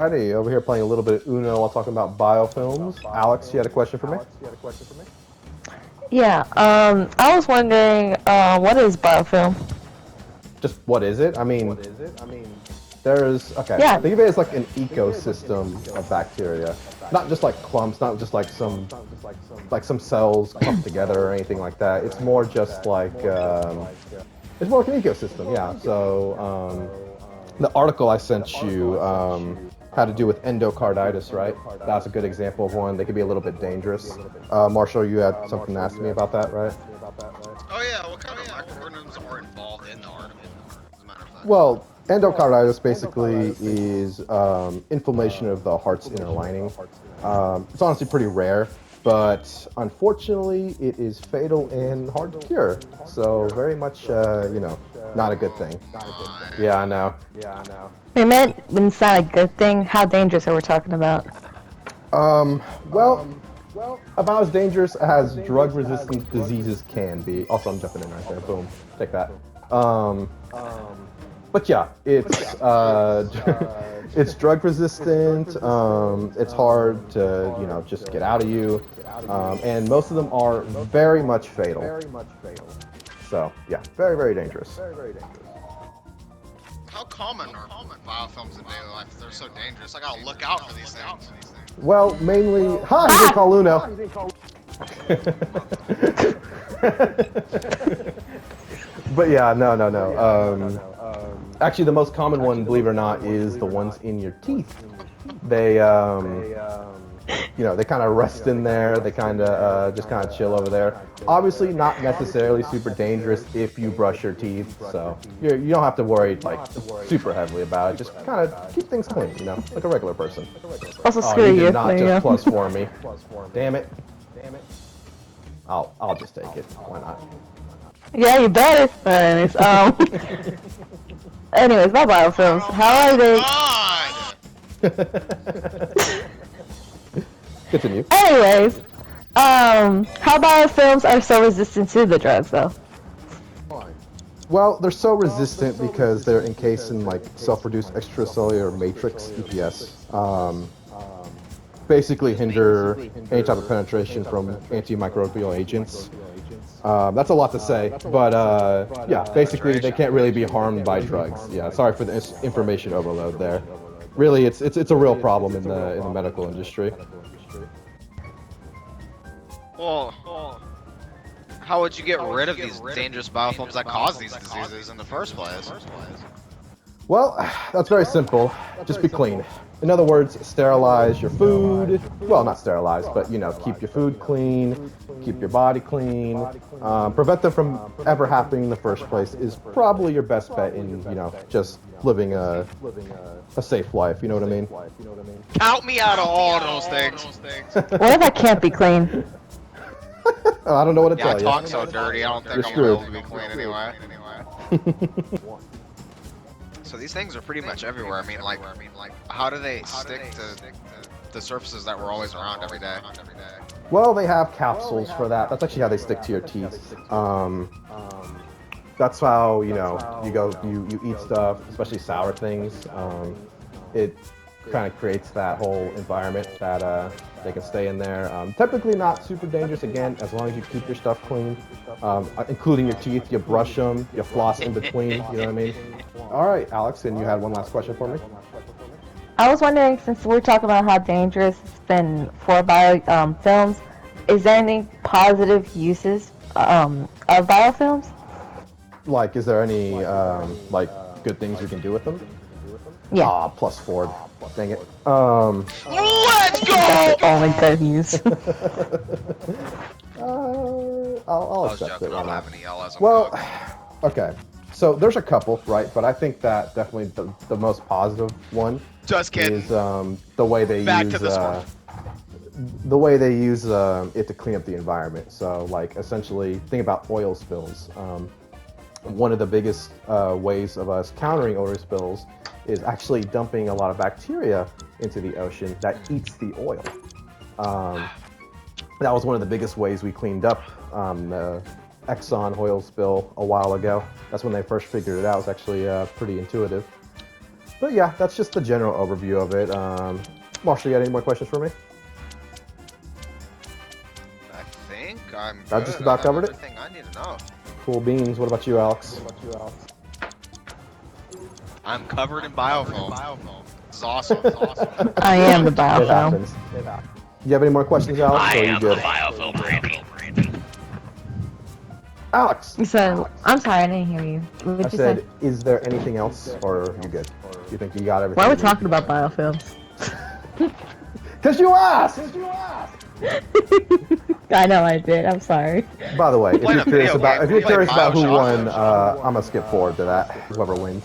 Alrighty, over here playing a little bit of Uno while talking about biofilms. Alex, you had a question for me? Yeah, I was wondering, what is biofilm? Just what is it? There's Yeah. think of it as like an ecosystem of bacteria, not just like clumps, not just like some cells clumped together or anything like that. It's more just like it's more like an ecosystem. Yeah. So the article I sent you had to do with endocarditis, right? That's a good example of one. They can be a little bit dangerous. Marshall, you had something to ask me about that, right? Oh yeah, what kind of microorganisms are involved in the article, as a matter of fact? Well, endocarditis basically is inflammation of the heart's inner lining. It's honestly pretty rare, but unfortunately, it is fatal and hard to cure. So very much, not a good thing. Yeah, I know. We meant when it's not a good thing, how dangerous are we talking about? Well, about as dangerous as drug-resistant diseases can be. Also, I'm jumping in right there. Boom. Take that. But yeah, it's it's drug resistant. It's hard to just get out of you, and most of them are very much fatal. So yeah, very very dangerous. How common are biofilms in daily life? They're so dangerous. I gotta look out for these things. Well, mainly. Hi, you didn't call Uno. But yeah, no. Actually, the most common one, believe it or not, is the ones in your teeth. They, they kind of rest in there. They kind of just kind of chill over there. Obviously, not necessarily super dangerous if you brush your teeth. So you don't have to worry like super heavily about it. Just kind of keep things clean, like a regular person. Also, Oh, screw you you. did not there you just go. plus for me. Damn it. I'll just take it. Why not? Yeah, you better. Anyways, my biofilms. How are they? God! Continue. Anyways, how biofilms are so resistant to the drugs, though? Well, they're so resistant because they're encased in like self-reduced extracellular matrix (EPS). Basically hinder any type of penetration from antimicrobial agents. That's a lot to say, but yeah, basically they can't really be harmed by drugs. Yeah, sorry for the information overload there. Really, it's a real problem in the medical industry. Well, how would you get rid of these dangerous biofilms that cause these diseases in the first place? Well, that's very simple. Just be clean. In other words, sterilize your food. Well, not sterilize, but keep your food clean, keep your body clean. Prevent them from ever happening in the first place is probably your best bet in just living a safe life. You know what I mean? Count me out of all those things. What if I can't be clean? I don't know what to Yeah, I tell talk you. so dirty. I don't think You're I'm gonna be able screwed. to be clean anyway. So these things are pretty much everywhere. I mean, like, how do they stick to the surfaces that we're always around every day? Well, they have capsules for that. That's actually how they stick to your teeth. That's how you eat stuff, especially sour things. It kind of creates that whole environment that they can stay in there. Typically not super dangerous, again, as long as you keep your stuff clean, including your teeth. You brush them, you floss in between. You know what I mean? All right, Alex, and you had one last question for me. I was wondering, since we're talking about how dangerous it's been for biofilms, is there any positive uses of biofilms? Like, is there any good things we can do with them? Yeah. Ah, +4. Dang it. Let's go! That's the only good use. I'll I was accept joking. it. I Why don't not? have any yell as a Well, cook. okay. So there's a couple, right? But I think that definitely the most positive one Just kidding. is the way they Back use to this one. the way they use it to clean up the environment. So like essentially, think about oil spills. One of the biggest ways of us countering oil spills is actually dumping a lot of bacteria into the ocean that eats the oil. That was one of the biggest ways we cleaned up the Exxon oil spill a while ago. That's when they first figured it out. It was actually pretty intuitive. But yeah, that's just the general overview of it. Marshall, you got any more questions for me? I think I'm. I've just about covered it. Everything I need to know. Cool beans. What about you, Alex? I'm covered in biofilm. This is awesome. This is awesome. I am the It biofilm. happens. Do you have any more questions, Alex? I or are you am good? the biofilm Randy. You said, I'm sorry, I didn't hear you. What I did you said, say? is there anything else, or are you good? You think you got everything? Why are we you need? talking about biofilms? Because you asked! I know I did. I'm sorry. By the way, if Playing you're a video curious about game. We're playing who won, Bioshock. I'm gonna skip forward to that. Whoever wins.